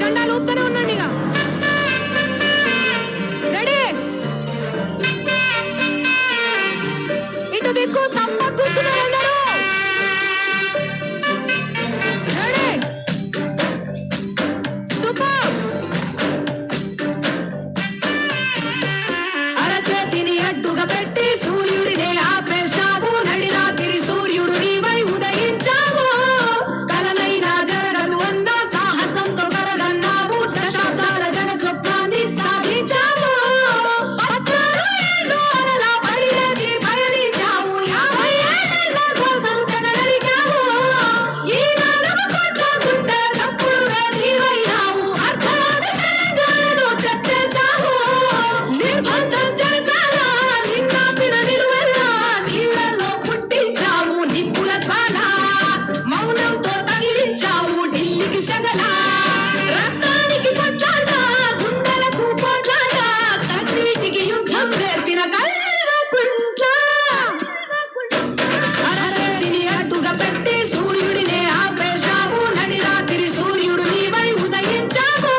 జెండాలు ఊపుతూనే ఉండండి. ఇక రెడీ, ఇటు దిక్కు సంపక్ కూర్చున్నారు అందరూ. Ready, super. అరచేతిని అడ్డుగా పెట్టి సూర్యుడినే ఆపేశావు. నడి రాత్రి సూర్యుడు నీవై ఉదయించావు. కలనైనా జరగదు అన్న సాహసంతో కలగన్నావు. దశాబ్దాల జన స్వప్నాన్ని సాధించావు. 16 ఏళ్ళు అలలా పడి లేచి పయనించావు. 50 ఏళ్ళ కోసం తెగ నరికావు. ఈ 4 కోట్ల గుండె చప్పుడువే నీవైనావు. అర్ధరాత్రి తెలంగాణను తెచ్చేశావు. నిర్బంధం చేశారా నిన్నాపిన నిలువెల్లా. నీళ్ళలో పుట్టించావు నిప్పుల జ్వాల. మౌనంతో తగిలించావు ఢిల్లీకి సెగల. రక్తానికి కొట్లాట, గుండెలకు పోట్లాట, కన్నీటికి యుద్ధం నేర్పిన కల్వకుంట్ల. అరచేతిని అడ్డుగా పెట్టి సూర్యుడినే ఆపేశావు. నడి రాత్రి సూర్యుడు నీవై ఉదయించావు.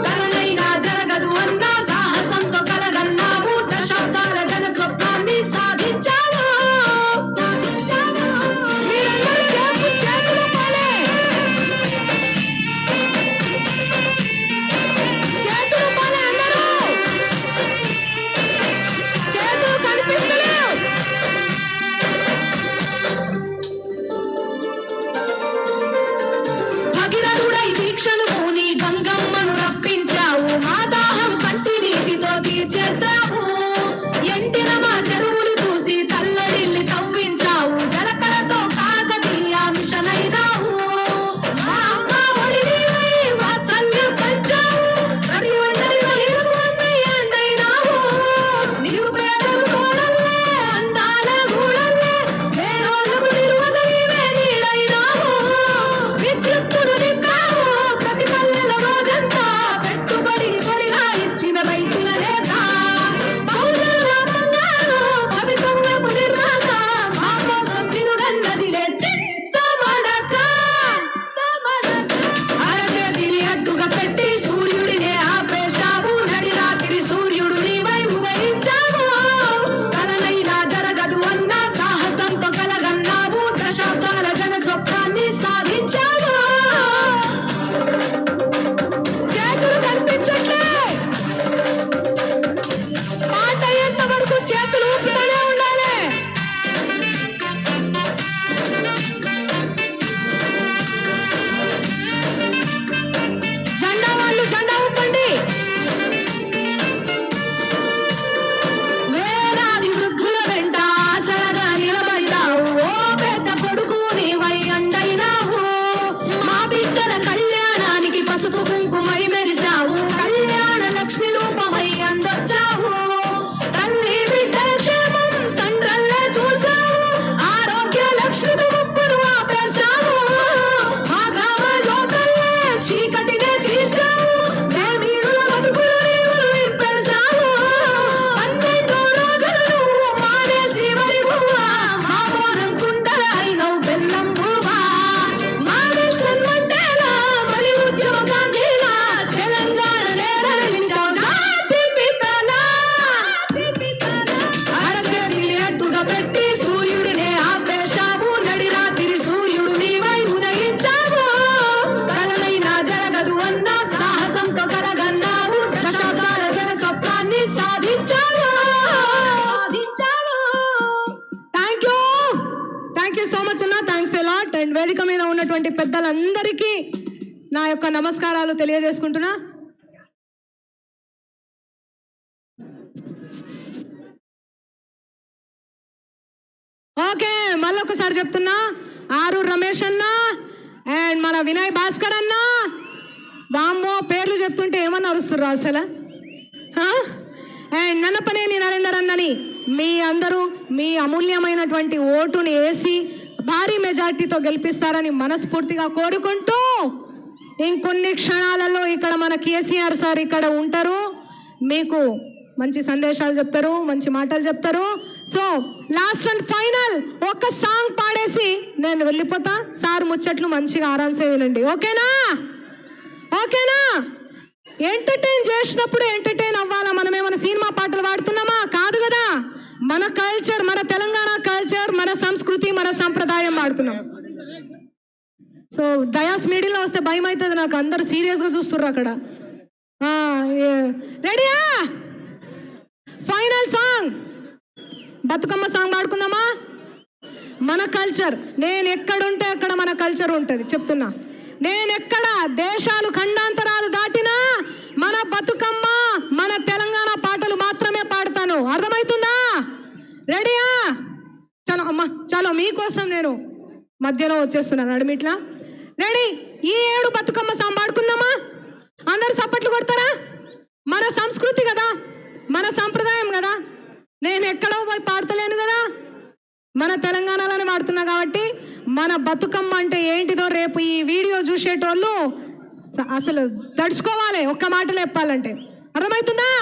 కలనైనా జరగదు అన్న సాహసంతో కలగన్నావు. దశాబ్దాల జన స్వప్నాన్ని సాధించావు. మీరందరూ చేతులు పాలే, చేతులు పాలే అందరూ. చేతులు కనిపిస్తలేవు. భగీరథుడై దీక్షను పూని గంగమ్మను రప్పించావు. మా దాహం మంచి నీటితో తీర్చేశావు. ఎండిన మా చెరువులు చూసి తల్లడిల్లి తవ్వించావు. జలకళతో కాకతీయ మిషన్ అయినావు. మా అమ్మ ఒడి నీవై వాత్సల్యం పంచావు. ప్రతి ఒంటరిగా ఇరుగు అన్నయ్య అంటైనావు. నిరుపేదలు కోడల్లే, అందాల గూడల్లే, వేరోళ్ళకు నిలువద నీవే నీడైనావు. విద్యుత్తును నింపావు ప్రతి పల్లెల రోజంతా. పెట్టుబడిని పొడిగా ఇచ్చిన రైతుల నేత. పౌరుల బంగారు భవితవ్యపు నిర్మాత. మా కోసం తిరుగన్నదిలే చింతమడక. అరచేతిని అడ్డుగా పెట్టి సూర్యుడినే ఆపేశావు. నడి రాత్రి సూర్యుడు నీవై ఉదయించావు. కలనైనా జరగదు అన్న సాహసంతో కలగన్నావు. దశాబ్దాల జన స్వప్నాన్ని సాధించావు. చేతులు కనిపించట్లే. పాట అయ్యేంత వరకు చేతులు ఊపుతూనే ఉండాలి. జెండా వాళ్ళు జెండా ఊపండి. వేలాది వృద్ధుల వెంట ఆసరగా నిలబడ్డావు. ఓ పెద్ద కొడుకు నీవై అండైనావు. మా బిడ్డల కళ్యాణానికి పసుపు కుంకుమై మెరిసావు. కళ్యాణ లక్ష్మి రూపమై అందొచ్చావు. తల్లి బిడ్డల క్షేమం తండ్రల్లే చూసావు. ఆరోగ్య లక్ష్మి ముప్పును ఆపేశావు. మా గ్రామ జ్యోతుల్లే చీకటినే చీల్చావు. గ్రామీణుల బతుకులు నీవులు విప్పేశావు. 12 రోజులు నువ్వు మానేసి వరి పువ్వా. మా మోనం కుండల అయినవు బెల్లం పువ్వా. మా నెల్సన్ మండేలా, మలి ఉద్యమ గాంధీలా, తెలంగాణ నేరలించావు జాతి పితలా. అరచేతిని అడ్డుగా పెట్టి సూర్యుడినే ఆపేశావు. నడి రాత్రి సూర్యుడు నీవై ఉదయించావు. కలనైనా జరగదు అన్న సాహసంతో కలగన్నావు. దశాబ్దాల జన స్వప్నాన్ని సాధించావు. థ్యాంక్ యూ సో మచ్ అన్న. Thanks a lot. అండ్ వేదిక మీద ఉన్నటువంటి పెద్దలందరికీ నా యొక్క నమస్కారాలు తెలియజేసుకుంటున్నా. ఓకే, మళ్ళొకసారి చెప్తున్నా. ఆరు రమేష్ అన్న అండ్ మన వినయ్ భాస్కర్ అన్న. వామ్మో, పేర్లు చెప్తుంటే ఏమన్నా అరుస్తుర్రా అసలు. అండ్ నన్నపనేని నరేందర్ అన్నని మీ అందరూ మీ అమూల్యమైనటువంటి ఓటుని వేసి భారీ మెజార్టీతో గెలిపిస్తారని మనస్ఫూర్తిగా కోరుకుంటూ ఇంకొన్ని క్షణాలలో ఇక్కడ మన కేసీఆర్ సార్ ఇక్కడ ఉంటారు. మీకు మంచి సందేశాలు చెప్తారు, మంచి మాటలు చెప్తారు. సో లాస్ట్ అండ్ ఫైనల్ ఒక సాంగ్ పాడేసి నేను వెళ్ళిపోతా. సార్ ముచ్చట్లు మంచిగా ఆరాంసే వినండి. ఓకేనా? ఓకేనా? ఎంటర్టైన్ చేసినప్పుడు ఎంటర్టైన్ అవ్వాలా. మనం ఏమైనా సినిమా పాటలు పాడుతున్నామా? కాదు కదా. మన కల్చర్, మన తెలంగాణ కల్చర్, మన సంస్కృతి, మన సంప్రదాయం పాడుతున్నాం. సో డయాస్ మీడియాలో వస్తే భయం అవుతుంది నాకు. అందరు సీరియస్గా చూస్తుర్రు అక్కడ. రెడీయా? ఫైనల్ సాంగ్, బతుకమ్మ సాంగ్ పాడుకుందామా? మన కల్చర్, నేను ఎక్కడుంటే అక్కడ మన కల్చర్ ఉంటుంది. చెప్తున్నా, నేను ఎక్కడ దేశాలు ఖండాంతరాలు దాటినా మన బతుకమ్మ, మన తెలంగాణ పాటలు మాత్రమే పాడతాను. అర్థమవుతుందా? రెడీయా? చలో అమ్మా, చలో మీకోసం నేను మధ్యలో వచ్చేస్తున్నాను అడిమిట్లా. రెడీ? ఈ 7 బతుకమ్మ సాంగ్ పాడుకుందామా? అందరూ చప్పట్లు కొడతారా? మన సంస్కృతి కదా, మన సంప్రదాయం కదా. నేను ఎక్కడో పోయి పాడతలేను కదా, మన తెలంగాణలోనే వాడుతున్నా కాబట్టి మన బతుకమ్మ అంటే ఏంటిదో రేపు ఈ వీడియో చూసేటోళ్ళు అసలు తడుచుకోవాలి. ఒక్క మాటలో చెప్పాలంటే అర్థమవుతుందా?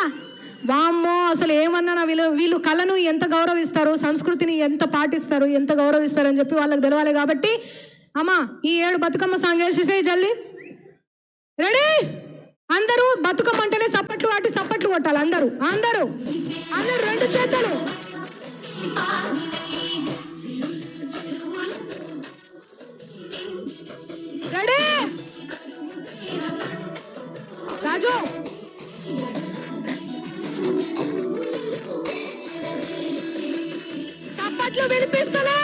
వామ్మో, అసలు ఏమన్నా వీళ్ళు కళను ఎంత గౌరవిస్తారు, సంస్కృతిని ఎంత పాటిస్తారు, ఎంత గౌరవిస్తారు అని చెప్పి వాళ్ళకి తెలవాలి. కాబట్టి అమ్మా, ఈ 7 బతుకమ్మ సాంగ్ వేసేసే జల్లి. రెడీ? అందరూ బతుకమ్మ అంటేనే సప్పట్లు వాటి సప్పట్లు కొట్టాలి. అందరూ అందరూ అందరూ 2 చేతులు. రెడీ? రాజు, చప్పట్లు వినిపిస్తలే.